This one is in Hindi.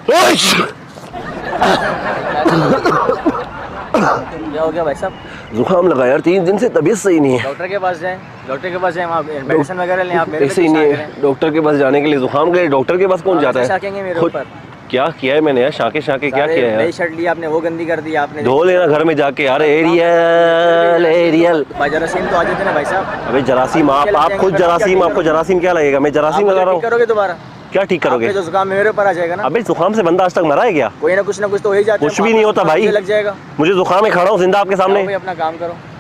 क्या हो गया भाई साहब? जुकाम लगा यार, 3 दिन से तबीयत सही नहीं है। डॉक्टर के पास जाएं, डॉक्टर के पास जाएं, वहाँ मेडिसिन वगैरह लें। आप मेरे पे ऐसे ही क्यों नहीं शक है, करें? डॉक्टर के पास जाने के लिए जुकाम गए, डॉक्टर के पास कौन जाता है? शाकेंगे मेरे खुद ऊपर। क्या किया है मैंने यार? शाके शाके क्या किया है नई यार? शर्ट ली आपने, वो गंदी कर दी आपने। धो लेना घर में जाके यार। Ariel Ariel. भाई जरासीम तो आ जाते ना भाई साहब। अबे जरासीम, आप खुद जरासीम, आपको जरासीम क्या लगेगा? मैं जरासीम लगा रहा हूँ। करोगे दोबारा? क्या ठीक करोगे? जो जुकाम मेरे ऊपर आ जाएगा ना। अबे जुकाम से बंदा आज तक मरा है क्या? कोई ना कुछ तो हो ही जाता है। कुछ भी नहीं होता भाई, लग जाएगा। मुझे जुकाम है, खड़ा हूँ जिंदा आपके सामने। अपना काम करो।